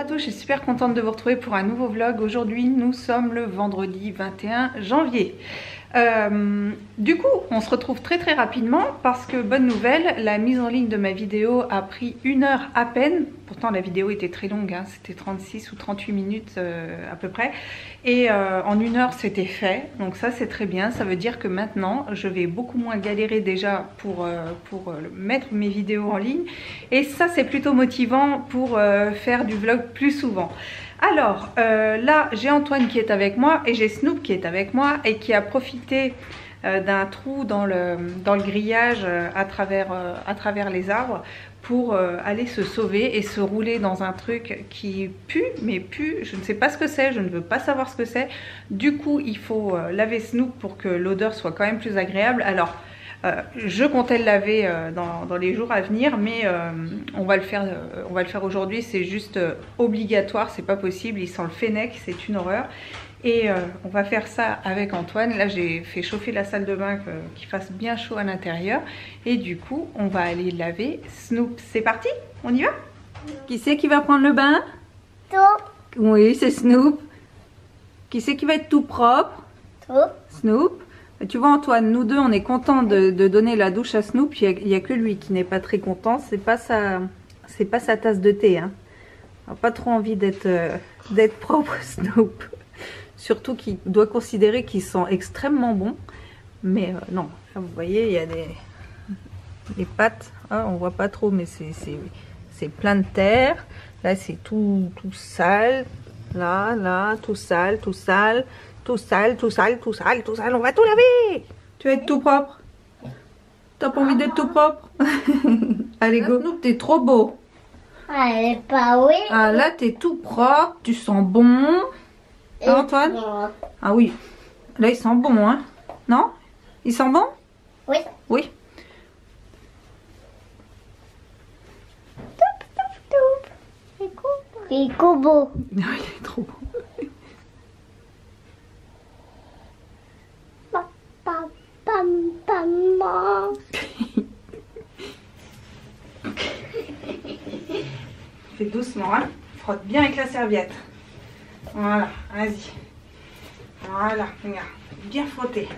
à tous, je suis super contente de vous retrouver pour un nouveau vlog. Aujourd'hui nous sommes le vendredi 21 janvier. Du coup on se retrouve très rapidement parce que bonne nouvelle, la mise en ligne de ma vidéo a pris 1 heure à peine. Pourtant la vidéo était très longue, hein, c'était 36 ou 38 minutes à peu près. Et en 1 heure c'était fait, donc ça c'est très bien. Ça veut dire que maintenant je vais beaucoup moins galérer déjà pour mettre mes vidéos en ligne. Et ça c'est plutôt motivant pour faire du vlog plus souvent. Alors là j'ai Antoine qui est avec moi et j'ai Snoop qui est avec moi et qui a profité d'un trou dans le grillage à travers les arbres pour aller se sauver et se rouler dans un truc qui pue, mais pue, je ne sais pas ce que c'est, je ne veux pas savoir ce que c'est. Du coup il faut laver Snoop pour que l'odeur soit quand même plus agréable. Alors je comptais le laver dans les jours à venir, mais on va le faire aujourd'hui. C'est juste obligatoire, c'est pas possible, il sent le fennec, c'est une horreur. Et on va faire ça avec Antoine. Là j'ai fait chauffer la salle de bain, qu'il fasse bien chaud à l'intérieur. Et du coup on va aller laver Snoop. C'est parti, on y va? Qui c'est qui va prendre le bain? Oui, c'est Snoop. Qui c'est qui va être tout propre? Snoop. Tu vois Antoine, nous deux on est contents de donner la douche à Snoop. Il n'y a que lui qui n'est pas très content. C'est pas sa tasse de thé, hein. On n'a pas trop envie d'être propre Snoop. Surtout qu'il doit considérer qu'il sent extrêmement bon. Mais non, là, vous voyez il y a les pattes, hein, on voit pas trop mais c'est plein de terre. Là c'est tout sale. Là, tout sale. Tout sale, on va tout laver. Tu vas être tout propre? T'as pas envie d'être tout propre? Allez go. Snoop, t'es trop beau. Allez, pas oui. Ah là t'es tout propre, tu sens bon. Hein, Antoine? Ah oui. Là il sent bon, hein? Non? Il sent bon? Oui. Oui. Il est beau. Il est trop beau. Fais doucement, hein. Frotte bien avec la serviette. Voilà, vas-y. Voilà, regarde, bien frotter.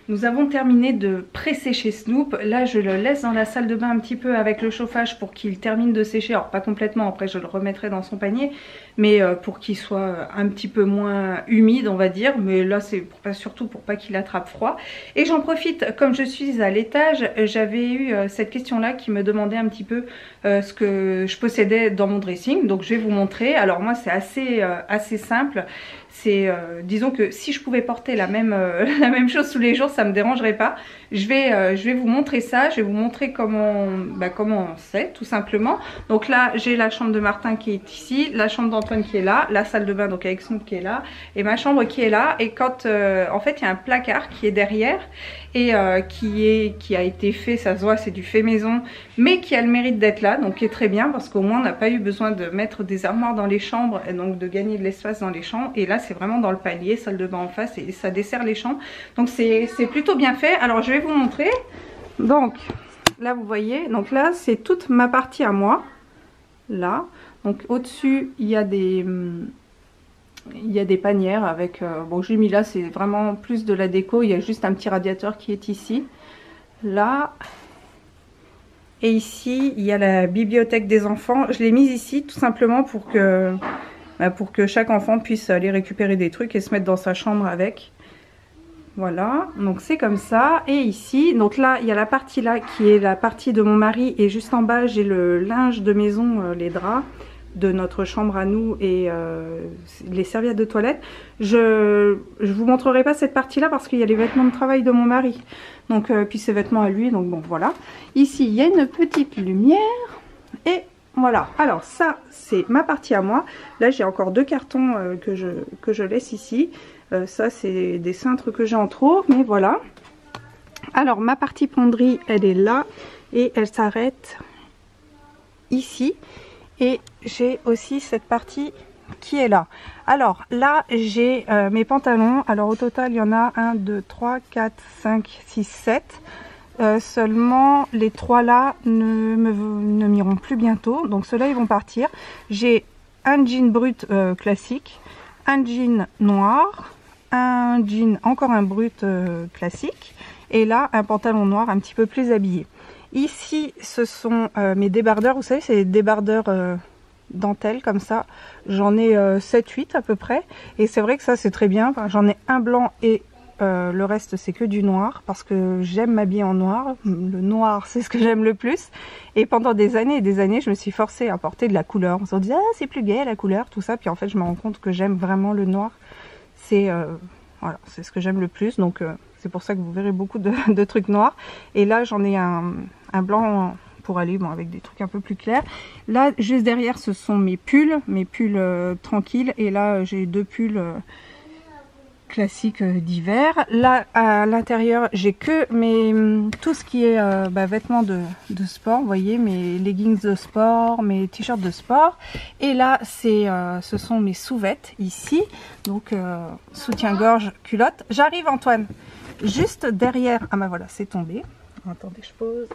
Nous avons terminé de pré-sécher Snoop. Là, je le laisse dans la salle de bain un petit peu avec le chauffage pour qu'il termine de sécher. Alors, pas complètement, après je le remettrai dans son panier. Mais pour qu'il soit un petit peu moins humide, on va dire. Mais là, c'est surtout pour pas qu'il attrape froid. Et j'en profite, comme je suis à l'étage, j'avais eu cette question-là qui me demandait un petit peu ce que je possédais dans mon dressing. Donc, je vais vous montrer. Alors, moi, c'est assez simple. C'est disons que si je pouvais porter la même chose tous les jours, ça me dérangerait pas. Je vais vous montrer ça, je vais vous montrer comment c'est tout simplement. Donc là j'ai la chambre de Martin qui est ici, la chambre d'Antoine qui est là, la salle de bain donc avec Snoop qui est là et ma chambre qui est là. Et quand en fait il y a un placard qui est derrière et qui a été fait, ça se voit c'est du fait maison, mais qui a le mérite d'être là, donc qui est très bien parce qu'au moins on n'a pas eu besoin de mettre des armoires dans les chambres et donc de gagner de l'espace dans les chambres. Et là c'est vraiment dans le palier, salle de bain en face et ça dessert les chambres, donc c'est plutôt bien fait. Alors je vais vous montrer. Donc là vous voyez, donc là c'est toute ma partie à moi là. Donc au dessus il y a des panières avec bon j'ai mis là, c'est vraiment plus de la déco. Il y a juste un petit radiateur qui est ici là. Et ici il y a la bibliothèque des enfants. Je l'ai mise ici tout simplement pour que chaque enfant puisse aller récupérer des trucs et se mettre dans sa chambre avec. Voilà, donc c'est comme ça. Et ici, donc là, il y a la partie là qui est la partie de mon mari. Et juste en bas, j'ai le linge de maison, les draps de notre chambre à nous et les serviettes de toilette. Je vous montrerai pas cette partie là parce qu'il y a les vêtements de travail de mon mari. Donc, puis ses vêtements à lui, donc bon voilà. Ici, il y a une petite lumière. Et voilà, alors ça c'est ma partie à moi. Là j'ai encore 2 cartons que je laisse ici. Ça c'est des cintres que j'ai en trop, mais voilà. Alors ma partie penderie elle est là et elle s'arrête ici. Et j'ai aussi cette partie qui est là. Alors là j'ai mes pantalons. Alors au total il y en a 1, 2, 3, 4, 5, 6, 7. Seulement les 3 là ne m'iront plus bientôt. Donc ceux-là ils vont partir. J'ai un jean brut classique, un jean noir, un jean encore un brut classique, et là un pantalon noir un petit peu plus habillé. Ici ce sont mes débardeurs, vous savez c'est des débardeurs dentelle comme ça, j'en ai 7-8 à peu près, et c'est vrai que ça c'est très bien. Enfin, j'en ai un blanc et le reste c'est que du noir parce que j'aime m'habiller en noir. Le noir c'est ce que j'aime le plus, et pendant des années et des années je me suis forcée à porter de la couleur. On se dit ah c'est plus gai la couleur, tout ça, puis en fait je me rends compte que j'aime vraiment le noir. C'est voilà, c'est ce que j'aime le plus, donc c'est pour ça que vous verrez beaucoup de trucs noirs. Et là j'en ai un blanc pour aller bon, avec des trucs un peu plus clairs. Là juste derrière ce sont mes pulls tranquilles, et là j'ai deux pulls classiques d'hiver. Là à l'intérieur j'ai que tout ce qui est vêtements de sport, vous voyez, mes leggings de sport, mes t-shirts de sport, et là c'est ce sont mes sous-vêtements ici, donc soutien-gorge, culotte. J'arrive Antoine, juste derrière, ah bah voilà c'est tombé, attendez je pose.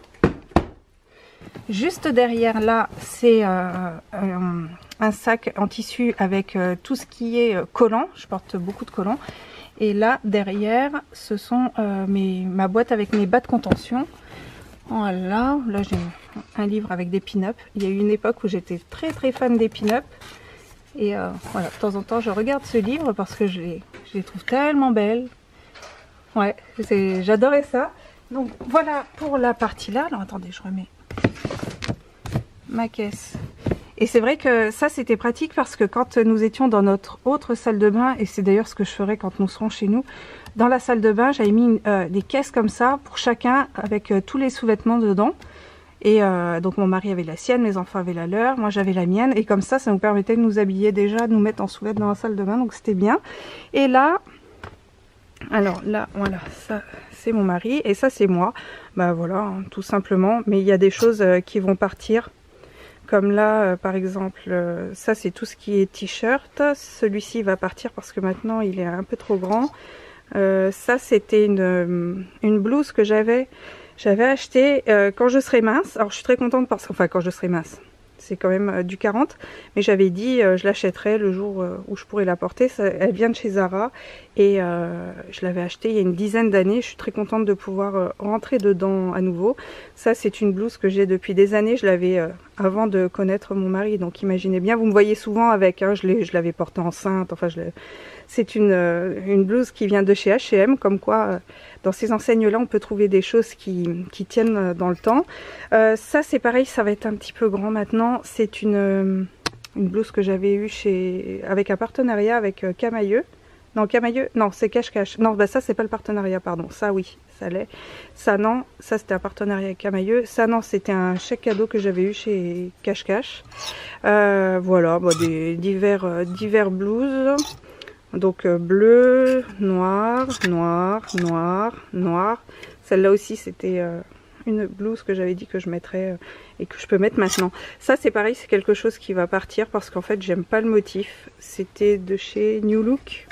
Juste derrière là c'est un sac en tissu avec tout ce qui est collant, je porte beaucoup de collants, et là derrière ce sont ma boîte avec mes bas de contention. Voilà, là j'ai un livre avec des pin-up. Il y a eu une époque où j'étais très fan des pin-up, et voilà, de temps en temps je regarde ce livre parce que je les trouve tellement belles. Ouais, j'adorais ça. Donc voilà pour la partie là. Alors attendez, je remets ma caisse. Et c'est vrai que ça c'était pratique parce que quand nous étions dans notre autre salle de bain, et c'est d'ailleurs ce que je ferai quand nous serons chez nous, dans la salle de bain j'avais mis des caisses comme ça pour chacun avec tous les sous-vêtements dedans. Et donc mon mari avait la sienne, mes enfants avaient la leur, moi j'avais la mienne, et comme ça nous permettait de nous habiller déjà, de nous mettre en sous-vêtements dans la salle de bain, donc c'était bien. Et là, alors là voilà, ça c'est mon mari et ça c'est moi, bah voilà hein, tout simplement. Mais il y a des choses qui vont partir, comme là par exemple ça c'est tout ce qui est t-shirt. Celui-ci va partir parce que maintenant il est un peu trop grand. Ça c'était une blouse que j'avais acheté quand je serai mince. Alors je suis très contente parce que, enfin quand je serai mince, c'est quand même du 40, mais j'avais dit je l'achèterai le jour où je pourrai la porter. Elle vient de chez Zara, et je l'avais achetée il y a une dizaine d'années. Je suis très contente de pouvoir rentrer dedans à nouveau. Ça c'est une blouse que j'ai depuis des années, je l'avais avant de connaître mon mari, donc imaginez bien, vous me voyez souvent avec, hein, je l'avais portée enceinte, enfin c'est une blouse qui vient de chez H&M, comme quoi dans ces enseignes là on peut trouver des choses qui tiennent dans le temps. Ça c'est pareil, ça va être un petit peu grand maintenant. C'est une blouse que j'avais eue avec un partenariat avec Camailleux. Non, Camailleux, non c'est Cache-Cache. Non, bah ça c'est pas le partenariat, pardon. Ça oui, ça l'est. Ça non, ça c'était un partenariat avec Camailleux. Ça non, c'était un chèque cadeau que j'avais eu chez Cache-Cache. Voilà, bah, divers blouses. Donc bleu, noir, noir, noir, noir. Celle-là aussi c'était une blouse que j'avais dit que je mettrais et que je peux mettre maintenant. Ça c'est pareil, c'est quelque chose qui va partir parce qu'en fait j'aime pas le motif. C'était de chez New Look.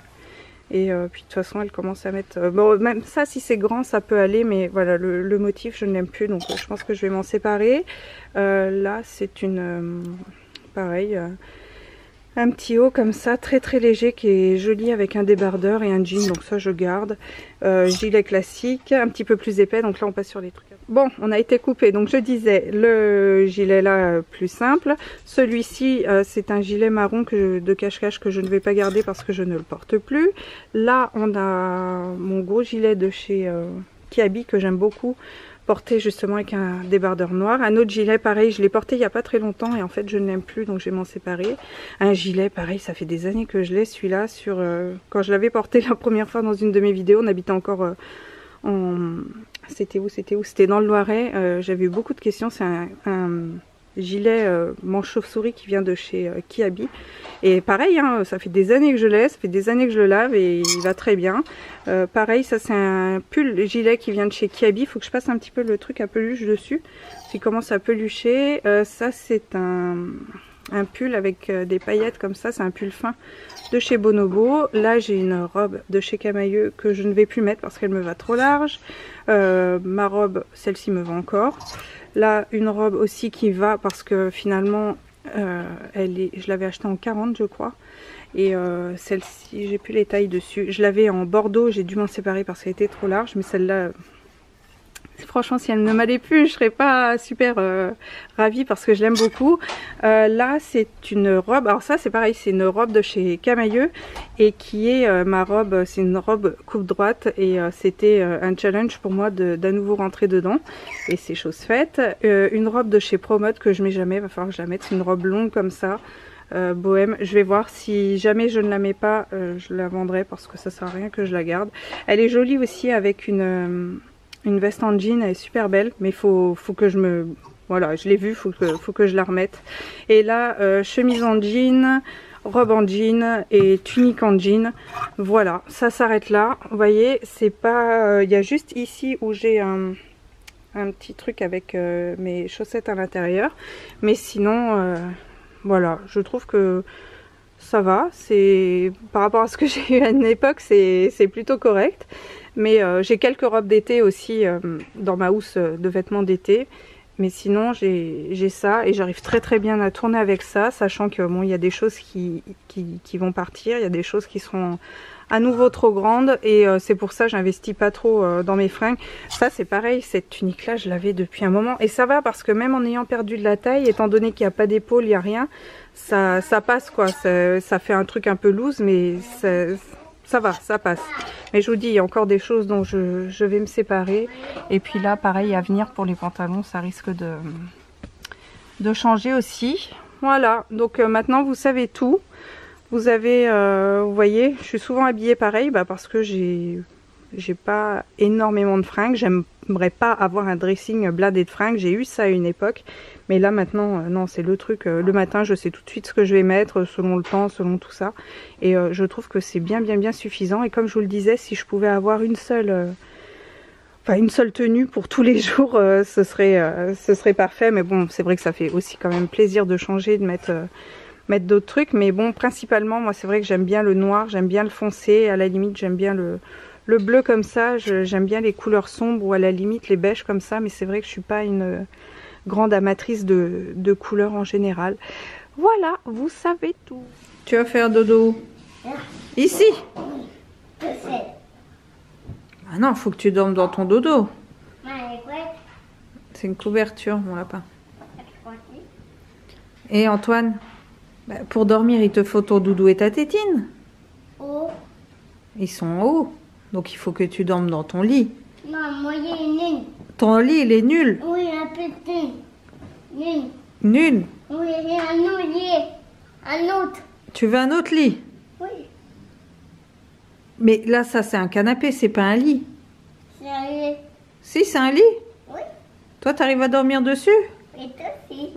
Et puis de toute façon elle commence à mettre... bon même ça si c'est grand ça peut aller, mais voilà le motif je ne l'aime plus, donc je pense que je vais m'en séparer. Là c'est une... pareil... un petit haut comme ça, très léger, qui est joli avec un débardeur et un jean, donc ça je garde. Gilet classique, un petit peu plus épais, donc là on passe sur les trucs. Bon, on a été coupé, donc je disais, le gilet là plus simple. Celui-ci c'est un gilet marron de Cache-Cache que je ne vais pas garder parce que je ne le porte plus. Là on a mon gros gilet de chez Kiabi que j'aime beaucoup, porté justement avec un débardeur noir. Un autre gilet pareil, je l'ai porté il n'y a pas très longtemps et en fait je ne l'aime plus, donc je vais m'en séparer. Un gilet pareil, ça fait des années que je l'ai, celui-là, sur quand je l'avais porté la première fois dans une de mes vidéos. On habitait encore c'était où c'était dans le Loiret. J'avais eu beaucoup de questions. C'est un gilet manche chauve-souris qui vient de chez Kiabi, et pareil hein, ça fait des années que je l'ai, ça fait des années que je le lave et il va très bien. Pareil, ça c'est un pull gilet qui vient de chez Kiabi. Il faut que je passe un petit peu le truc à peluche dessus, il commence à pelucher. Ça c'est un pull avec des paillettes comme ça, c'est un pull fin de chez Bonobo. Là j'ai une robe de chez Camailleux que je ne vais plus mettre parce qu'elle me va trop large. Ma robe, celle-ci me va encore. Là une robe aussi qui va parce que finalement Je l'avais achetée en 40 je crois. Et celle-ci, j'ai plus les tailles dessus. Je l'avais en bordeaux, j'ai dû m'en séparer parce qu'elle était trop large. Mais celle-là, franchement, si elle ne m'allait plus, je serais pas super ravie parce que je l'aime beaucoup. Là, c'est une robe. Alors ça, c'est pareil, c'est une robe de chez Camailleux et qui est ma robe. C'est une robe coupe droite et c'était un challenge pour moi d'à nouveau rentrer dedans. Et c'est chose faite. Une robe de chez Promode que je mets jamais. Va falloir que je la mette. C'est une robe longue comme ça. Bohème, je vais voir si jamais je ne la mets pas, je la vendrai parce que ça sert à rien que je la garde. Elle est jolie aussi avec une veste en jean, elle est super belle, mais faut que je me... Voilà, je l'ai vue, faut que je la remette. Et là, chemise en jean, robe en jean et tunique en jean. Voilà, ça s'arrête là. Vous voyez, c'est pas... Il y a juste ici où j'ai un petit truc avec mes chaussettes à l'intérieur. Mais sinon... Voilà, je trouve que ça va, c'est par rapport à ce que j'ai eu à une époque, c'est plutôt correct. Mais j'ai quelques robes d'été aussi dans ma housse de vêtements d'été. Mais sinon j'ai ça et j'arrive très très bien à tourner avec ça, sachant que bon, il y a des choses qui vont partir, il y a des choses qui seront à nouveau trop grandes et c'est pour ça que j'investis pas trop dans mes fringues. Ça c'est pareil, cette tunique là je l'avais depuis un moment et ça va parce que même en ayant perdu de la taille, étant donné qu'il n'y a pas d'épaule, il n'y a rien, ça passe quoi, ça fait un truc un peu loose mais ça va, ça passe. Mais je vous dis, il y a encore des choses dont je vais me séparer. Et puis là, pareil, à venir pour les pantalons, ça risque de changer aussi. Voilà, donc maintenant vous savez tout. Vous avez, vous voyez, je suis souvent habillée pareil parce que j'ai pas énormément de fringues. J'aimerais pas avoir un dressing blindé de fringues. J'ai eu ça à une époque. Mais là maintenant, non, c'est le truc. Le matin, je sais tout de suite ce que je vais mettre selon le temps, selon tout ça. Et je trouve que c'est bien suffisant. Et comme je vous le disais, si je pouvais avoir une seule tenue pour tous les jours, ce serait parfait. Mais bon, c'est vrai que ça fait aussi quand même plaisir de changer, de mettre d'autres trucs. Mais bon, principalement, moi, c'est vrai que j'aime bien le noir, j'aime bien le foncé. À la limite, j'aime bien le bleu comme ça. J'aime bien les couleurs sombres ou à la limite les beiges comme ça. Mais c'est vrai que je suis pas une grande amatrice de couleurs en général. Voilà, vous savez tout. Tu vas faire dodo ici? Je sais. Ah non, faut que tu dormes dans ton dodo. Ouais. C'est une couverture, mon lapin. Et Antoine, pour dormir, il te faut ton doudou et ta tétine. Oh. Ils sont en haut. Donc il faut que tu dormes dans ton lit. Non, moi, il est nul. Ton lit, il est nul. Oui, un petit. Nul. Nul. Oui, il y a un autre. Un autre. Tu veux un autre lit? Oui. Mais là, ça, c'est un canapé, c'est pas un lit. C'est un lit. Si, c'est un lit. Oui. Toi, t'arrives à dormir dessus? Et toi aussi.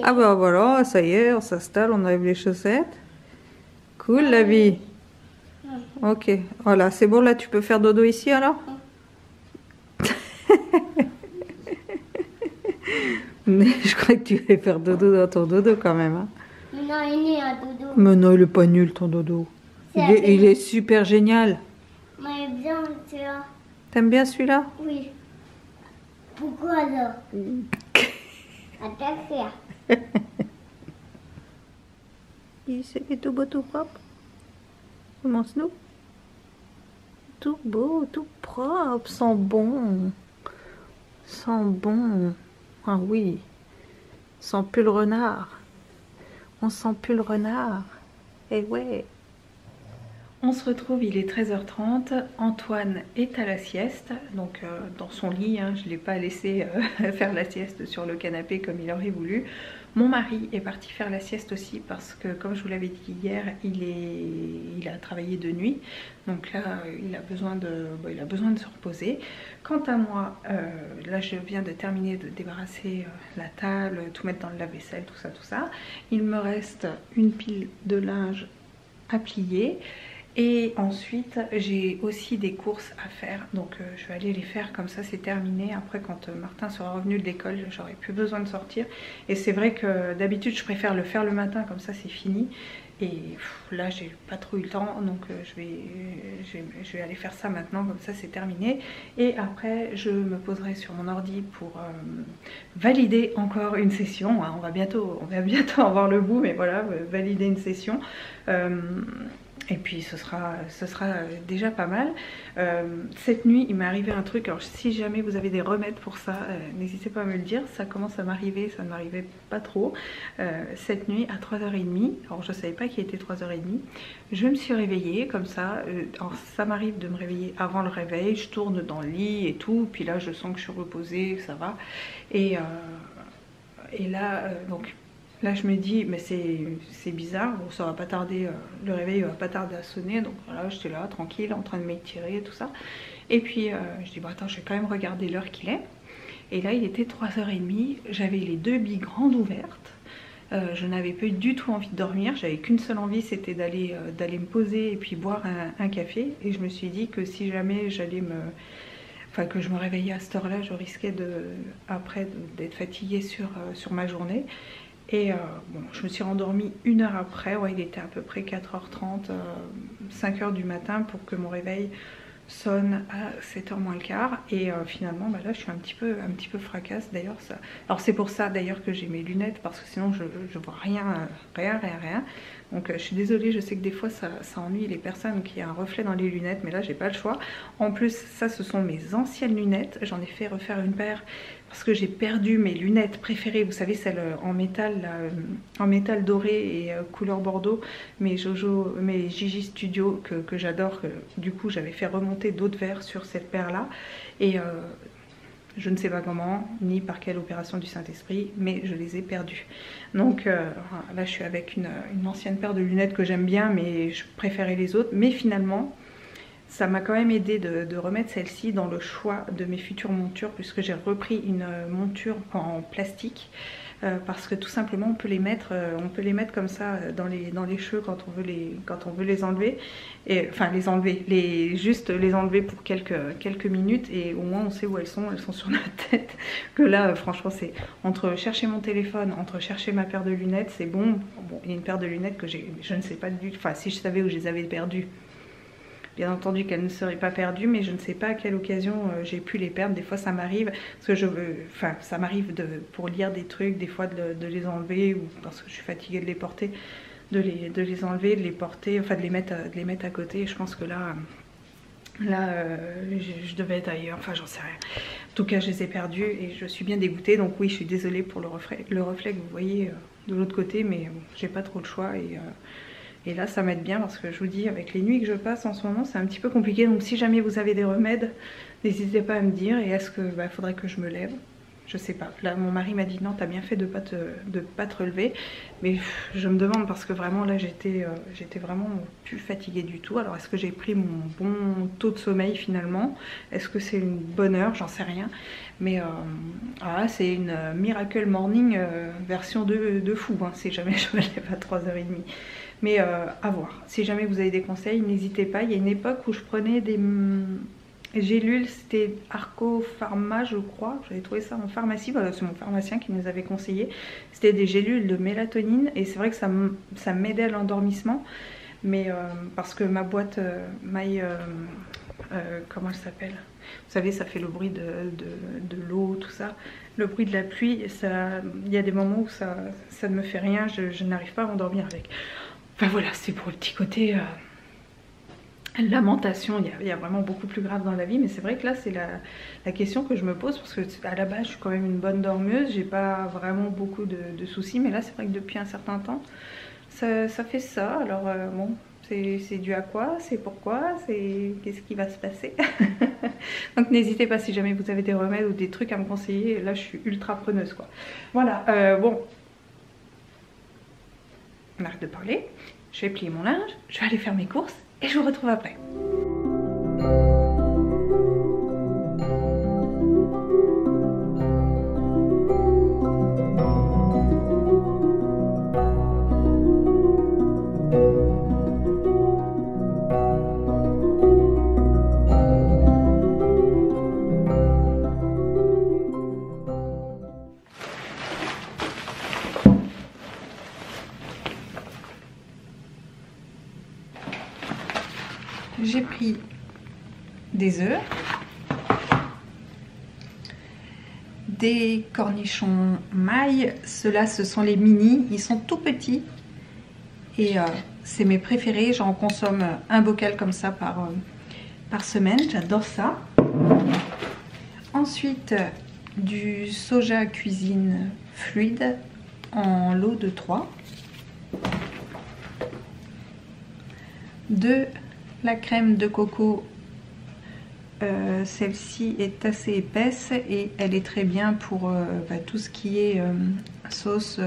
Ah bah voilà, ça y est, on s'installe, on enlève les chaussettes. Cool la vie. Ok, voilà, c'est bon, là tu peux faire dodo ici alors? Mais je crois que tu vas faire dodo dans ton dodo quand même. Hein. Non, il est un dodo. Mais non, il est pas nul ton dodo. Il est super génial. Moi, j'aime bien celui-là. T'aimes bien celui-là? Oui. Pourquoi là? À ta faire. Il est tout beau, tout propre. Commence-nous. Tout beau, tout propre, sent bon. Sent bon. Ah oui. Sent plus le renard. On sent plus le renard. Eh ouais. On se retrouve, il est 13h30, Antoine est à la sieste, donc dans son lit, hein, je ne l'ai pas laissé faire la sieste sur le canapé comme il aurait voulu. Mon mari est parti faire la sieste aussi parce que comme je vous l'avais dit hier, il a travaillé de nuit, donc là il a besoin de se reposer. Quant à moi, là je viens de terminer de débarrasser la table, tout mettre dans le lave-vaisselle, tout ça. Il me reste une pile de linge à plier. Et ensuite j'ai aussi des courses à faire, donc je vais aller les faire, comme ça c'est terminé. Après quand Martin sera revenu de l'école, j'aurai plus besoin de sortir. Et c'est vrai que d'habitude je préfère le faire le matin, comme ça c'est fini. Et là j'ai pas trop eu le temps, donc je vais aller faire ça maintenant, comme ça c'est terminé. Et après je me poserai sur mon ordi pour valider encore une session, hein. On va bientôt avoir le bout, mais voilà, valider une session. Et puis ce sera déjà pas mal. Cette nuit il m'est arrivé un truc, alors si jamais vous avez des remèdes pour ça, n'hésitez pas à me le dire. Ça commence à m'arriver, ça ne m'arrivait pas trop. Cette nuit à 3h30, alors je savais pas qu'il était 3h30, je me suis réveillée comme ça. Alors ça m'arrive de me réveiller avant le réveil, je tourne dans le lit et tout, puis là je sens que je suis reposée, ça va. Et là donc là je me dis mais c'est bizarre, bon, ça va pas tarder, le réveil va pas tarder à sonner, donc voilà, j'étais là tranquille en train de m'étirer et tout ça. Et puis je dis bon attends, je vais quand même regarder l'heure qu'il est. Et là il était 3h30, j'avais les deux billes grandes ouvertes, je n'avais pas du tout envie de dormir, j'avais qu'une seule envie, c'était d'aller me poser et puis boire un café. Et je me suis dit que si jamais que je me réveillais à cette heure là, je risquais après d'être fatiguée sur ma journée. Et bon, je me suis rendormie 1 heure après, ouais, il était à peu près 4h30, 5h du matin pour que mon réveil sonne à 7h moins le quart. Et finalement bah là je suis un petit peu fracasse d'ailleurs. Alors c'est pour ça d'ailleurs que j'ai mes lunettes, parce que sinon je vois rien. Donc je suis désolée, je sais que des fois ça ennuie les personnes qui a un reflet dans les lunettes, mais là j'ai pas le choix. En plus ça ce sont mes anciennes lunettes, j'en ai fait refaire une paire parce que j'ai perdu mes lunettes préférées, vous savez celles en métal doré et couleur bordeaux, mes Gigi Studio que j'adore, du coup j'avais fait remonter d'autres verres sur cette paire là. Et je ne sais pas comment, ni par quelle opération du Saint-Esprit, mais je les ai perdus. Donc là je suis avec une ancienne paire de lunettes que j'aime bien, mais je préférais les autres. Mais finalement, ça m'a quand même aidé de remettre celle-ci dans le choix de mes futures montures, puisque j'ai repris une monture en plastique. Parce que tout simplement on peut les mettre comme ça dans les cheveux quand on veut les enlever, et enfin juste les enlever pour quelques minutes, et au moins on sait où elles sont sur notre tête. Que là franchement c'est entre chercher mon téléphone, entre chercher ma paire de lunettes, c'est bon. Il y a une paire de lunettes que je ne sais pas du tout, enfin si je savais où je les avais perdues, bien entendu qu'elles ne seraient pas perdues, mais je ne sais pas à quelle occasion j'ai pu les perdre. Des fois ça m'arrive, parce que ça m'arrive pour lire des trucs, des fois de les enlever, ou parce que je suis fatiguée de les porter, de les enlever, de les porter, enfin de les mettre à côté. Et je pense que là je devais être ailleurs, enfin j'en sais rien. En tout cas je les ai perdus et je suis bien dégoûtée, donc oui je suis désolée pour le reflet que vous voyez de l'autre côté, mais bon, j'ai pas trop le choix. Et là ça m'aide bien, parce que je vous dis, avec les nuits que je passe en ce moment c'est un petit peu compliqué. Donc si jamais vous avez des remèdes, n'hésitez pas à me dire. Et est-ce que faudrait que je me lève? Je sais pas. Là mon mari m'a dit non, t'as bien fait de pas te relever. Mais je me demande, parce que vraiment là j'étais vraiment plus fatiguée du tout. Alors est-ce que j'ai pris mon bon taux de sommeil finalement? Est-ce que c'est une bonne heure? J'en sais rien. Mais c'est une Miracle Morning version de fou, hein, si jamais je me lève à 3h30. Mais à voir. Si jamais vous avez des conseils, n'hésitez pas. Il y a une époque où je prenais des gélules, c'était Arco Pharma je crois. J'avais trouvé ça en pharmacie, voilà, c'est mon pharmacien qui nous avait conseillé. C'était des gélules de mélatonine, et c'est vrai que ça m'aidait à l'endormissement. Mais parce que ma boîte comment elle s'appelle? Vous savez, ça fait le bruit de l'eau, tout ça. Le bruit de la pluie, il y a des moments où ça ne me fait rien, je n'arrive pas à m'endormir avec. Enfin voilà, c'est pour le petit côté lamentation. Il y a vraiment beaucoup plus grave dans la vie, mais c'est vrai que là c'est la question que je me pose, parce que à la base je suis quand même une bonne dormeuse, j'ai pas vraiment beaucoup de soucis, mais là c'est vrai que depuis un certain temps ça fait ça. Alors bon, c'est dû à quoi? C'est pourquoi? Qu'est-ce qui va se passer? Donc n'hésitez pas si jamais vous avez des remèdes ou des trucs à me conseiller. Là je suis ultra preneuse quoi. Voilà, bon, on arrête de parler, je vais plier mon linge, je vais aller faire mes courses et je vous retrouve après. des œufs, des cornichons mailles. Ceux-là, ce sont les mini, ils sont tout petits et c'est mes préférés. J'en consomme un bocal comme ça par semaine, j'adore ça. Ensuite, du soja cuisine fluide en lot de 3. De la crème de coco, celle-ci est assez épaisse et elle est très bien pour tout ce qui est sauce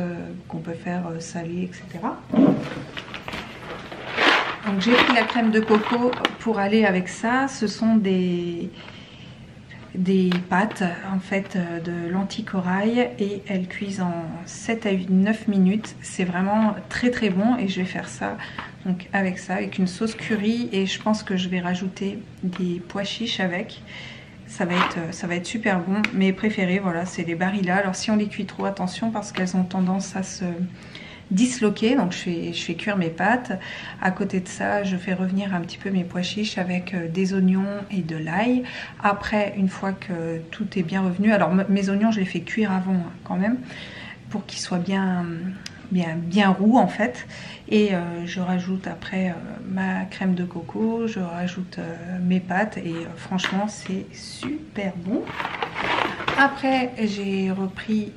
qu'on peut faire salée, etc. Donc j'ai pris la crème de coco pour aller avec ça. Ce sont des pâtes en fait de lentilles corail et elles cuisent en 7 à 9 minutes. C'est vraiment très très bon et je vais faire ça donc avec ça, avec une sauce curry, et je pense que je vais rajouter des pois chiches avec. Ça va être super bon. Mes préférés, voilà, c'est les Barilla. Alors si on les cuit trop, attention parce qu'elles ont tendance à se disloquer. Donc je fais cuire mes pâtes. À côté de ça, je fais revenir un petit peu mes pois chiches avec des oignons et de l'ail. Après, une fois que tout est bien revenu, alors mes oignons je les fais cuire avant quand même pour qu'ils soient bien roux en fait, et je rajoute après ma crème de coco, je rajoute mes pâtes et franchement c'est super bon. Après j'ai repris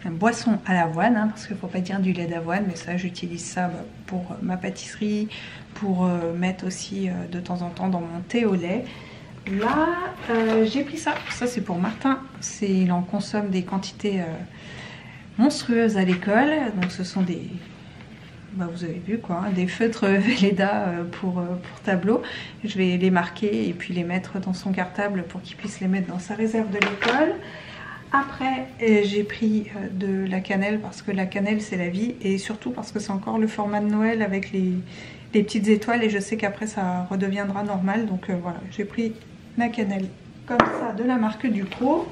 un boisson à l'avoine, hein, parce qu'il ne faut pas dire du lait d'avoine, mais ça j'utilise ça pour ma pâtisserie, pour mettre aussi de temps en temps dans mon thé au lait. Là j'ai pris ça c'est pour Martin, il en consomme des quantités monstrueuses à l'école. Donc ce sont des, vous avez vu quoi, hein, des feutres Velleda pour tableau. Je vais les marquer et puis les mettre dans son cartable pour qu'il puisse les mettre dans sa réserve de l'école. Après j'ai pris de la cannelle parce que la cannelle c'est la vie, et surtout parce que c'est encore le format de Noël avec les petites étoiles, et je sais qu'après ça redeviendra normal. Donc voilà, j'ai pris la cannelle comme ça de la marque Ducros.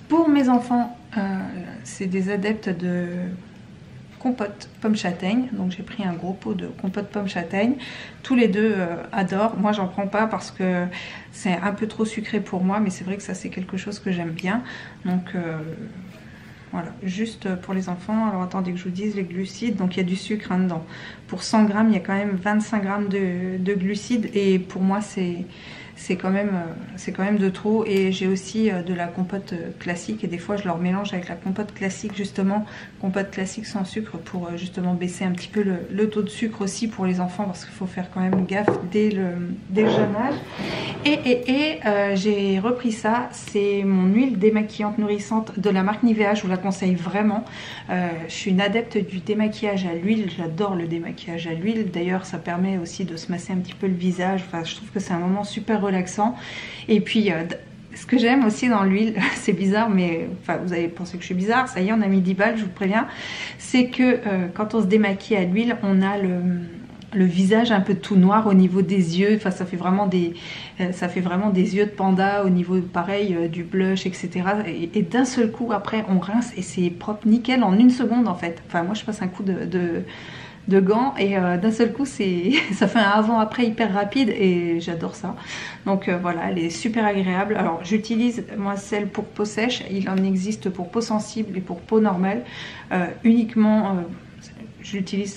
Pour mes enfants, c'est des adeptes de compote pomme châtaigne, donc j'ai pris un gros pot de compote pomme châtaigne. Tous les deux adorent. Moi j'en prends pas parce que c'est un peu trop sucré pour moi, mais c'est vrai que ça c'est quelque chose que j'aime bien. Donc voilà, juste pour les enfants. Alors attendez que je vous dise les glucides. Donc il y a du sucre hein, dedans. Pour 100 grammes, il y a quand même 25 grammes de glucides, et pour moi c'est quand même de trop. Et j'ai aussi de la compote classique, et des fois je leur mélange avec la compote classique, justement compote classique sans sucre, pour justement baisser un petit peu le taux de sucre aussi pour les enfants, parce qu'il faut faire quand même gaffe dès le jeune âge. Et j'ai repris ça, c'est mon huile démaquillante nourrissante de la marque Nivea. Je vous la conseille vraiment. Je suis une adepte du démaquillage à l'huile, j'adore le démaquillage à l'huile. D'ailleurs ça permet aussi de se masser un petit peu le visage. Enfin, je trouve que c'est un moment super relaxant. Et puis ce que j'aime aussi dans l'huile, c'est bizarre, mais enfin vous allez penser que je suis bizarre, ça y est, on a mis 10 balles, je vous préviens, c'est que quand on se démaquille à l'huile, on a le visage un peu tout noir au niveau des yeux. Enfin ça fait vraiment des yeux de panda au niveau pareil du blush, etc. Et d'un seul coup après on rince et c'est propre nickel en 1 seconde en fait. Enfin moi je passe un coup de gants et d'un seul coup ça fait un avant-après hyper rapide et j'adore ça. Donc voilà, elle est super agréable. Alors j'utilise moi celle pour peau sèche, il en existe pour peau sensible et pour peau normale. Uniquement j'utilise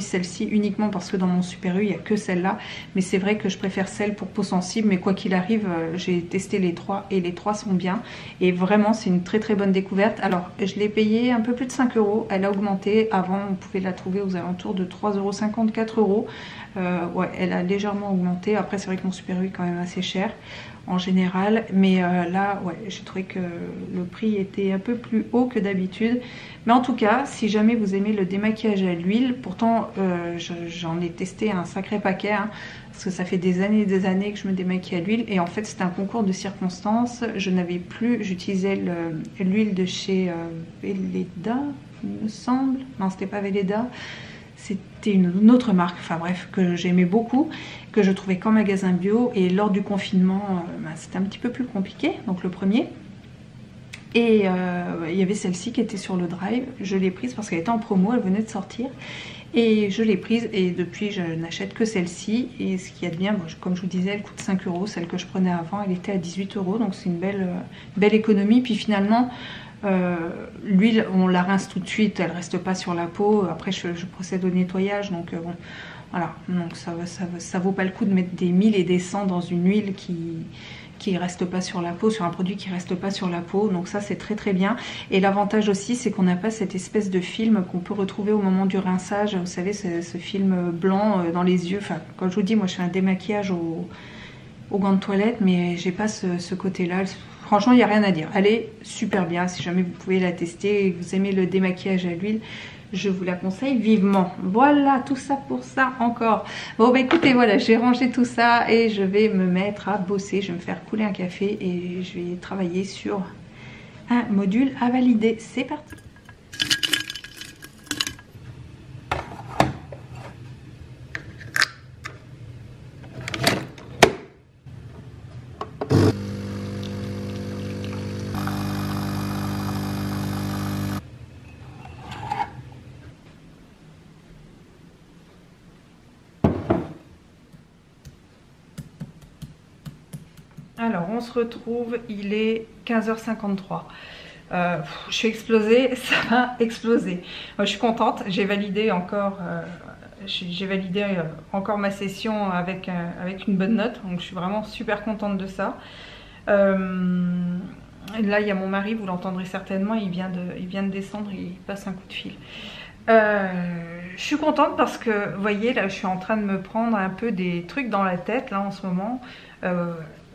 celle-ci uniquement parce que dans mon Super U il n'y a que celle-là, mais c'est vrai que je préfère celle pour peau sensible. Mais quoi qu'il arrive, j'ai testé les 3 et les 3 sont bien, et vraiment c'est une très très bonne découverte. Alors je l'ai payée un peu plus de 5 €, elle a augmenté. Avant on pouvait la trouver aux alentours de 3,50 €, 4 €. Ouais, elle a légèrement augmenté. Après c'est vrai que mon Super U est quand même assez cher en général, mais là ouais, j'ai trouvé que le prix était un peu plus haut que d'habitude. Mais en tout cas, si jamais vous aimez le démaquillage à l'huile, pourtant j'en ai testé un sacré paquet hein, parce que ça fait des années et des années que je me démaquille à l'huile, et en fait c'était un concours de circonstances. Je n'avais plus, j'utilisais l'huile de chez Velleda, il me semble. Non, c'était pas Velleda, c'était une autre marque, enfin bref, que j'aimais beaucoup, que je trouvais qu'en magasin bio. Et lors du confinement, c'était un petit peu plus compliqué, donc le premier. Et il y avait celle-ci qui était sur le drive. Je l'ai prise parce qu'elle était en promo, elle venait de sortir. Et je l'ai prise et depuis je n'achète que celle-ci. Et ce qu'il y a de bien, bon, comme je vous disais, elle coûte 5 €. Celle que je prenais avant, elle était à 18 €. Donc c'est une belle économie. Puis finalement, l'huile, on la rince tout de suite, elle reste pas sur la peau. Après je procède au nettoyage. Donc bon, voilà. Donc ça vaut pas le coup de mettre des 1000 et des 100 dans une huile qui reste pas sur la peau, sur un produit qui reste pas sur la peau. Donc ça c'est très très bien. Et l'avantage aussi c'est qu'on n'a pas cette espèce de film qu'on peut retrouver au moment du rinçage. Vous savez, ce film blanc dans les yeux. Enfin, comme je vous dis, moi je fais un démaquillage au gants de toilette, mais j'ai pas ce côté-là. Franchement, il n'y a rien à dire. Elle est super bien. Si jamais vous pouvez la tester et que vous aimez le démaquillage à l'huile, je vous la conseille vivement. Voilà, tout ça pour ça encore. Bon bah écoutez, voilà, j'ai rangé tout ça et je vais me mettre à bosser. Je vais me faire couler un café et je vais travailler sur un module à valider. C'est parti. Alors on se retrouve, il est 15h53. Je suis explosée, ça va exploser. Moi, je suis contente, j'ai validé encore, encore ma session avec une bonne note, donc je suis vraiment super contente de ça. Là il y a mon mari, vous l'entendrez certainement, il vient de descendre, il passe un coup de fil. Je suis contente parce que vous voyez là je suis en train de me prendre un peu des trucs dans la tête là en ce moment.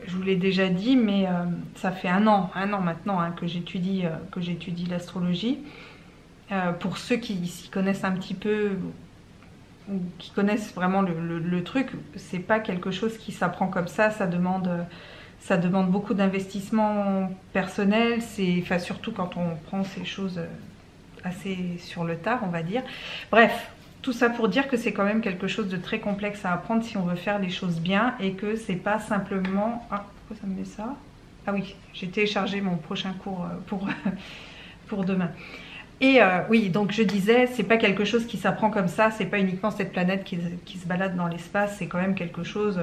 Je vous l'ai déjà dit, mais ça fait un an maintenant hein, que j'étudie l'astrologie. Pour ceux qui s'y connaissent un petit peu ou qui connaissent vraiment le truc, c'est pas quelque chose qui s'apprend comme ça. Ça demande beaucoup d'investissement personnel. Enfin, surtout quand on prend ces choses assez sur le tard, on va dire. Bref. Tout ça pour dire que c'est quand même quelque chose de très complexe à apprendre si on veut faire les choses bien et que c'est pas simplement... Ah, pourquoi ça me met ça? Ah oui, j'ai téléchargé mon prochain cours pour demain. Et oui, donc je disais, c'est pas quelque chose qui s'apprend comme ça, c'est pas uniquement cette planète qui se balade dans l'espace, c'est quand même quelque chose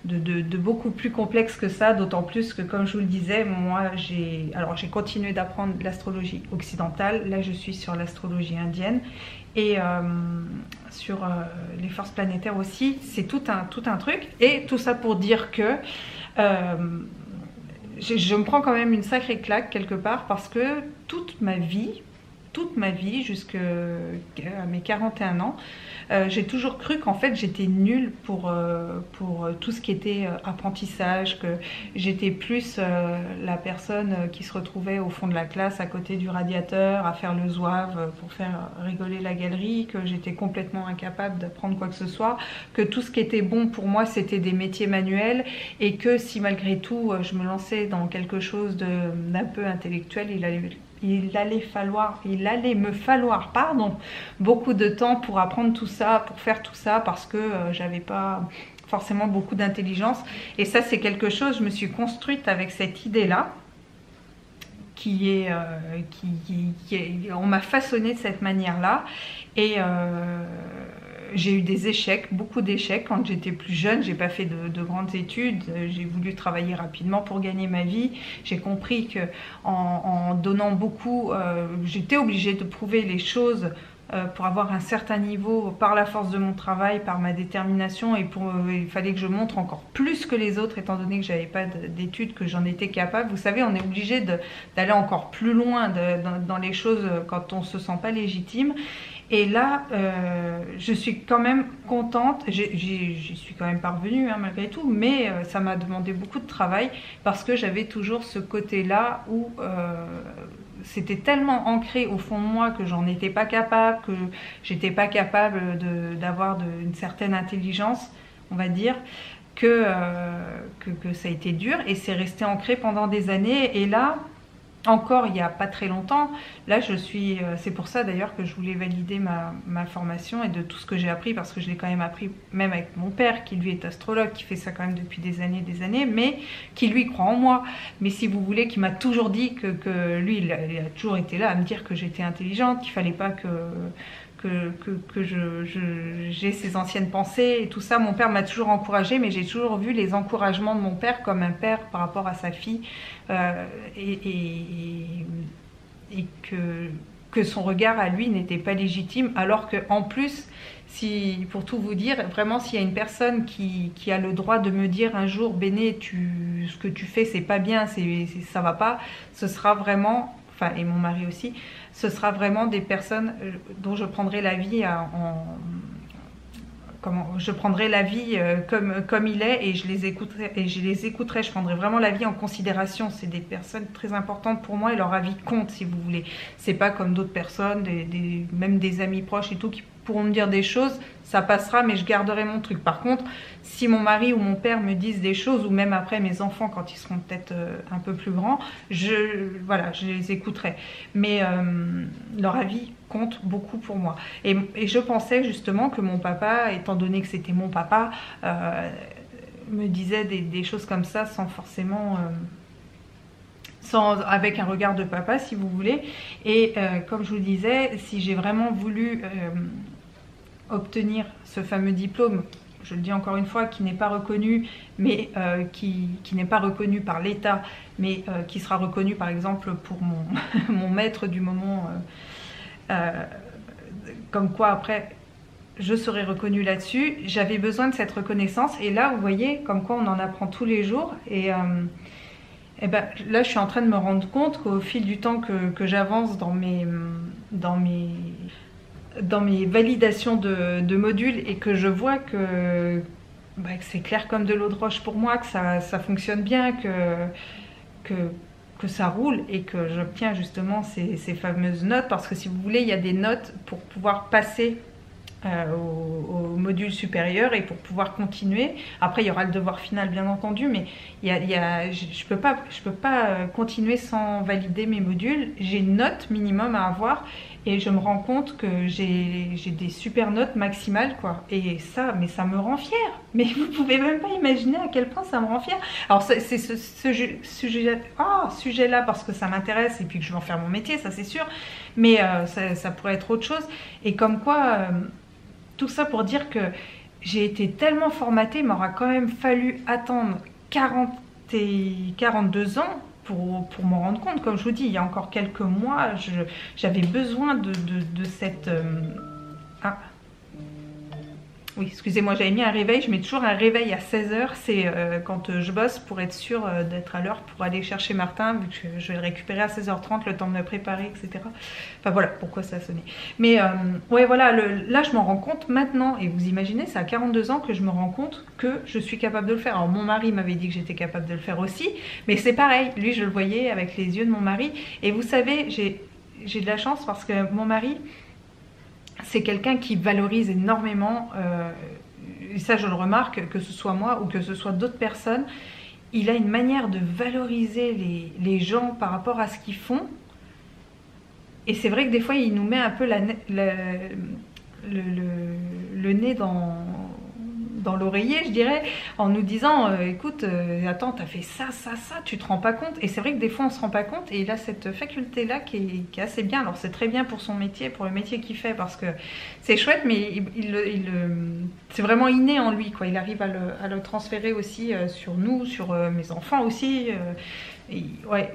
de beaucoup plus complexe que ça, d'autant plus que comme je vous le disais, moi j'ai continué d'apprendre l'astrologie occidentale, là je suis sur l'astrologie indienne et sur les forces planétaires aussi, c'est tout un truc. Et tout ça pour dire que je me prends quand même une sacrée claque quelque part parce que toute ma vie jusqu'à mes 41 ans, j'ai toujours cru qu'en fait j'étais nulle pour tout ce qui était apprentissage, que j'étais plus la personne qui se retrouvait au fond de la classe à côté du radiateur à faire le zouave pour faire rigoler la galerie, que j'étais complètement incapable d'apprendre quoi que ce soit, que tout ce qui était bon pour moi c'était des métiers manuels et que si malgré tout je me lançais dans quelque chose d'un peu intellectuel, il allait me falloir beaucoup de temps pour apprendre tout ça, pour faire tout ça, parce que j'avais pas forcément beaucoup d'intelligence. Et ça, c'est quelque chose, je me suis construite avec cette idée-là, on m'a façonné de cette manière-là. Et j'ai eu des échecs, beaucoup d'échecs quand j'étais plus jeune. J'ai pas fait de grandes études, j'ai voulu travailler rapidement pour gagner ma vie. J'ai compris que en donnant beaucoup, j'étais obligée de prouver les choses pour avoir un certain niveau par la force de mon travail, par ma détermination, et il fallait que je montre encore plus que les autres étant donné que j'avais pas d'études, que j'en étais capable. Vous savez, on est obligé d'aller encore plus loin dans les choses quand on se sent pas légitime. Et là, je suis quand même contente, j'y suis quand même parvenue hein, malgré tout, mais ça m'a demandé beaucoup de travail parce que j'avais toujours ce côté-là où c'était tellement ancré au fond de moi que j'en étais pas capable, que j'étais pas capable d'avoir une certaine intelligence, on va dire, que ça a été dur et c'est resté ancré pendant des années. Et là, encore il n'y a pas très longtemps. Là je suis, c'est pour ça d'ailleurs que je voulais valider ma formation et de tout ce que j'ai appris, parce que je l'ai quand même appris même avec mon père qui lui est astrologue, qui fait ça quand même depuis des années, mais qui lui croit en moi. Mais si vous voulez, qui m'a toujours dit que lui il a toujours été là à me dire que j'étais intelligente, qu'il fallait pas que j'ai ces anciennes pensées et tout ça. Mon père m'a toujours encouragée, mais j'ai toujours vu les encouragements de mon père comme un père par rapport à sa fille, et que son regard à lui n'était pas légitime, alors que en plus, si, pour tout vous dire, vraiment s'il y a une personne qui a le droit de me dire un jour, Béné, ce que tu fais c'est pas bien, ça va pas, ce sera vraiment, enfin, et mon mari aussi, ce sera vraiment des personnes dont je prendrai la vie je prendrai la vie comme il est, et je les écouterai, je prendrai vraiment la vie en considération. C'est des personnes très importantes pour moi et leur avis compte, si vous voulez. C'est pas comme d'autres personnes, même des amis proches et tout, qui pourront me dire des choses, ça passera, mais je garderai mon truc. Par contre, si mon mari ou mon père me disent des choses, ou même après mes enfants quand ils seront peut-être un peu plus grands, voilà, je les écouterai. Mais leur avis compte beaucoup pour moi. Et je pensais justement que mon papa, étant donné que c'était mon papa, me disait des choses comme ça sans forcément... avec un regard de papa, si vous voulez. Et comme je vous disais, si j'ai vraiment voulu obtenir ce fameux diplôme, je le dis encore une fois, qui n'est pas reconnu, mais qui n'est pas reconnu par l'État, mais qui sera reconnu par exemple pour mon maître du moment, comme quoi après je serai reconnue là-dessus. J'avais besoin de cette reconnaissance, et là vous voyez comme quoi on en apprend tous les jours. Et ben, là je suis en train de me rendre compte qu'au fil du temps que j'avance dans mes validations de modules, et que je vois que c'est clair comme de l'eau de roche pour moi, que ça fonctionne bien, que ça roule, et que j'obtiens justement ces fameuses notes. Parce que si vous voulez, il y a des notes pour pouvoir passer au module supérieur et pour pouvoir continuer. Après il y aura le devoir final bien entendu, mais je peux pas continuer sans valider mes modules. J'ai une note minimum à avoir, et je me rends compte que j'ai des super notes maximales, quoi. Et ça, mais ça me rend fière. Mais vous pouvez même pas imaginer à quel point ça me rend fière. Alors c'est ce sujet-là parce que ça m'intéresse, et puis que je vais en faire mon métier, ça c'est sûr. Mais ça pourrait être autre chose. Et comme quoi... tout ça pour dire que j'ai été tellement formatée, il m'aura quand même fallu attendre 42 ans pour m'en rendre compte. Comme je vous dis, il y a encore quelques mois, j'avais besoin de cette... Ah. Oui, excusez-moi, j'avais mis un réveil. Je mets toujours un réveil à 16h. C'est quand je bosse, pour être sûre d'être à l'heure pour aller chercher Martin, vu que je vais le récupérer à 16h30, le temps de me préparer, etc. Enfin voilà pourquoi ça a sonné. Mais ouais, voilà, là je m'en rends compte maintenant. Et vous imaginez, c'est à 42 ans que je me rends compte que je suis capable de le faire. Alors mon mari m'avait dit que j'étais capable de le faire aussi. Mais c'est pareil, lui je le voyais avec les yeux de mon mari. Et vous savez, j'ai de la chance parce que mon mari... c'est quelqu'un qui valorise énormément, et ça je le remarque, que ce soit moi ou que ce soit d'autres personnes, il a une manière de valoriser les gens par rapport à ce qu'ils font. Et c'est vrai que des fois il nous met un peu le nez dans l'oreiller, je dirais, en nous disant écoute, attends, t'as fait ça, tu te rends pas compte. Et c'est vrai que des fois on se rend pas compte, et il a cette faculté là qui est assez bien. Alors c'est très bien pour son métier, pour le métier qu'il fait, parce que c'est chouette, mais c'est vraiment inné en lui, quoi. Il arrive à le transférer aussi sur nous, sur mes enfants aussi. Ouais,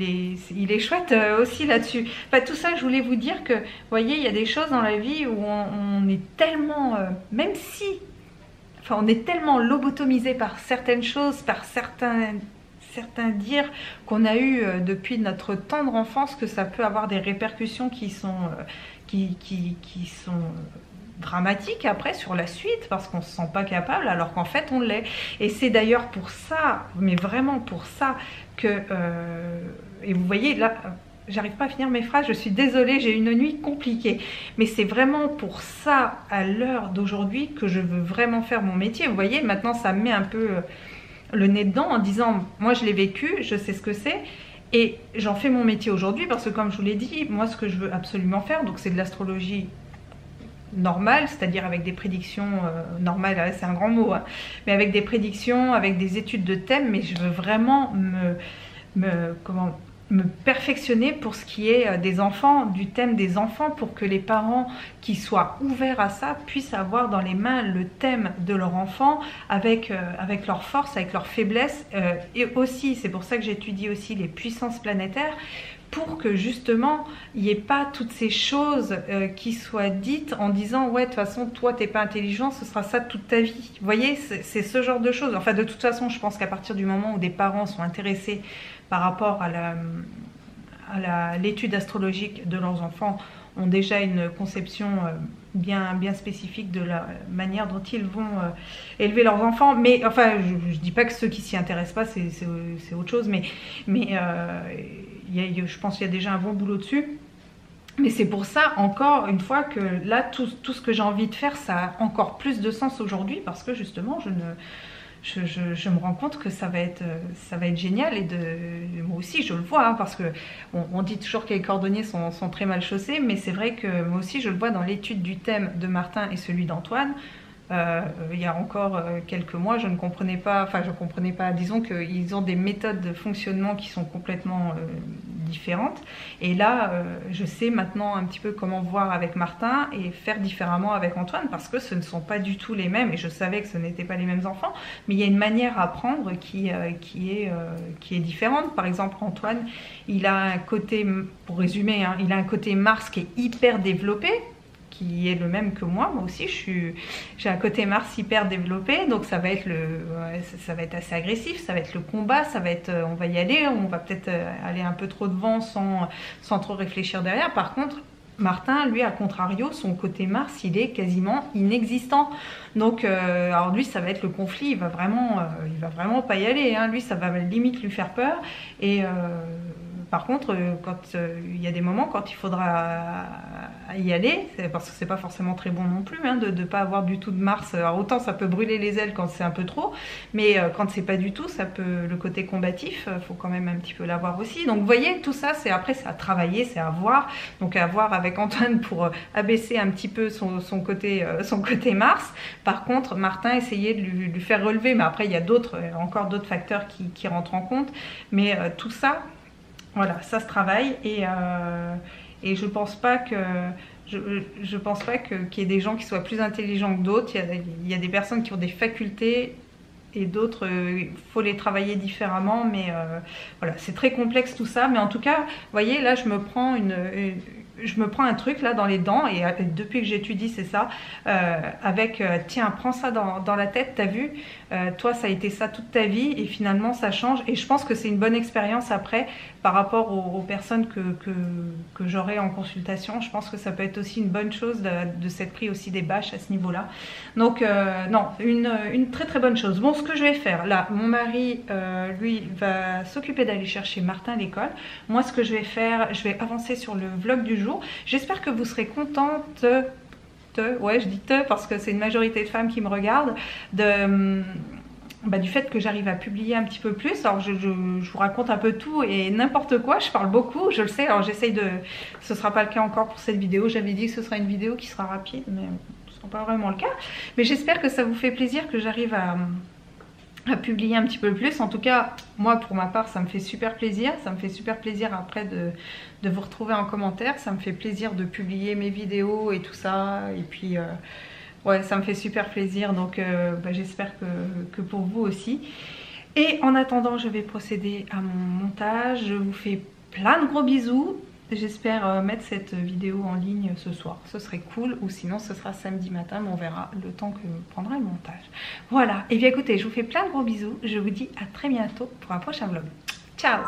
il est chouette aussi là-dessus. Enfin, tout ça, je voulais vous dire que, vous voyez, il y a des choses dans la vie où on est tellement, même si, enfin, on est tellement lobotomisé par certaines choses, par certains dires qu'on a eu depuis notre tendre enfance, que ça peut avoir des répercussions qui sont dramatique après sur la suite, parce qu'on se sent pas capable alors qu'en fait on l'est. Et c'est d'ailleurs pour ça, mais vraiment pour ça que et vous voyez là, j'arrive pas à finir mes phrases, je suis désolée, j'ai une nuit compliquée, mais c'est vraiment pour ça à l'heure d'aujourd'hui que je veux vraiment faire mon métier. Vous voyez, maintenant ça me met un peu le nez dedans en disant moi je l'ai vécu, je sais ce que c'est. Et j'en fais mon métier aujourd'hui parce que comme je vous l'ai dit, moi ce que je veux absolument faire, donc c'est de l'astrologie normale, c'est-à-dire avec des prédictions normales, c'est un grand mot, hein, mais avec des prédictions, avec des études de thèmes, mais je veux vraiment me perfectionner pour ce qui est des enfants, du thème des enfants, pour que les parents qui soient ouverts à ça puissent avoir dans les mains le thème de leur enfant avec leur force, avec leur faiblesse, et aussi, c'est pour ça que j'étudie aussi les puissances planétaires, pour que justement il n'y ait pas toutes ces choses qui soient dites en disant ouais de toute façon toi t'es pas intelligent, ce sera ça toute ta vie. Vous voyez, c'est ce genre de choses. Enfin de toute façon je pense qu'à partir du moment où des parents sont intéressés par rapport à l'étude astrologique de leurs enfants, ont déjà une conception bien spécifique de la manière dont ils vont élever leurs enfants. Mais enfin je dis pas que ceux qui s'y intéressent pas c'est autre chose, mais je pense qu'il y a déjà un bon boulot dessus. Mais c'est pour ça, encore une fois, que là, tout ce que j'ai envie de faire, ça a encore plus de sens aujourd'hui, parce que justement, je me rends compte que ça va être génial. Et moi aussi, je le vois, hein, parce que on dit toujours que les cordonniers sont très mal chaussés, mais c'est vrai que moi aussi, je le vois dans l'étude du thème de Martin et celui d'Antoine. Il y a encore quelques mois, je ne comprenais pas, disons qu'ils ont des méthodes de fonctionnement qui sont complètement différentes. Et là, je sais maintenant un petit peu comment voir avec Martin et faire différemment avec Antoine, parce que ce ne sont pas du tout les mêmes, et je savais que ce n'étaient pas les mêmes enfants, mais il y a une manière à apprendre qui est différente. Par exemple, Antoine, il a un côté, pour résumer, hein, il a un côté Mars qui est hyper développé, qui est le même que moi aussi, j'ai un côté Mars hyper développé, donc ça va être assez agressif, ça va être le combat, ça va être, on va y aller, on va peut-être aller un peu trop devant sans trop réfléchir derrière. Par contre, Martin, lui, à contrario, son côté Mars, il est quasiment inexistant. Donc, alors lui, ça va être le conflit, il va vraiment pas y aller, hein. Lui, ça va limite lui faire peur. Et par contre, quand il y a des moments quand il faudra y aller, parce que c'est pas forcément très bon non plus, hein, de ne pas avoir du tout de Mars. Alors autant ça peut brûler les ailes quand c'est un peu trop, mais quand c'est pas du tout, ça peut, le côté combatif, faut quand même un petit peu l'avoir aussi. Donc vous voyez, tout ça, c'est à travailler, c'est à voir. Donc à voir avec Antoine pour abaisser un petit peu son côté Mars. Par contre, Martin, essayer de lui faire relever, mais après il y a encore d'autres facteurs qui rentrent en compte. Mais tout ça, voilà, ça se travaille, et je pense pas que qu'il y ait des gens qui soient plus intelligents que d'autres. Il y a des personnes qui ont des facultés et d'autres, il faut les travailler différemment, mais voilà, c'est très complexe tout ça. Mais en tout cas, vous voyez, là je me prends un truc là dans les dents, et depuis que j'étudie, c'est ça, tiens, prends ça dans la tête, t'as vu, toi ça a été ça toute ta vie, et finalement ça change. Et je pense que c'est une bonne expérience après par rapport aux personnes que j'aurai en consultation. Je pense que ça peut être aussi une bonne chose de s'être pris aussi des bâches à ce niveau là. Donc non, une très très bonne chose. Bon, ce que je vais faire là, mon mari lui va s'occuper d'aller chercher Martin à l'école. Moi, ce que je vais faire, je vais avancer sur le vlog du jour. J'espère que vous serez contente, ouais, je dis parce que c'est une majorité de femmes qui me regardent, du fait que j'arrive à publier un petit peu plus. Alors je vous raconte un peu tout et n'importe quoi, je parle beaucoup, je le sais. Alors j'essaye ce sera pas le cas encore pour cette vidéo, j'avais dit que ce sera une vidéo qui sera rapide, mais ce sera pas vraiment le cas. Mais j'espère que ça vous fait plaisir, que j'arrive à publier un petit peu plus. En tout cas, moi pour ma part, ça me fait super plaisir. Ça me fait super plaisir après de vous retrouver en commentaire. Ça me fait plaisir de publier mes vidéos et tout ça. Et puis ouais, ça me fait super plaisir. Donc j'espère que pour vous aussi. Et en attendant, je vais procéder à mon montage. Je vous fais plein de gros bisous. J'espère mettre cette vidéo en ligne ce soir, ce serait cool, ou sinon ce sera samedi matin, mais on verra le temps que prendra le montage. Voilà, et bien écoutez, je vous fais plein de gros bisous, je vous dis à très bientôt pour un prochain vlog. Ciao!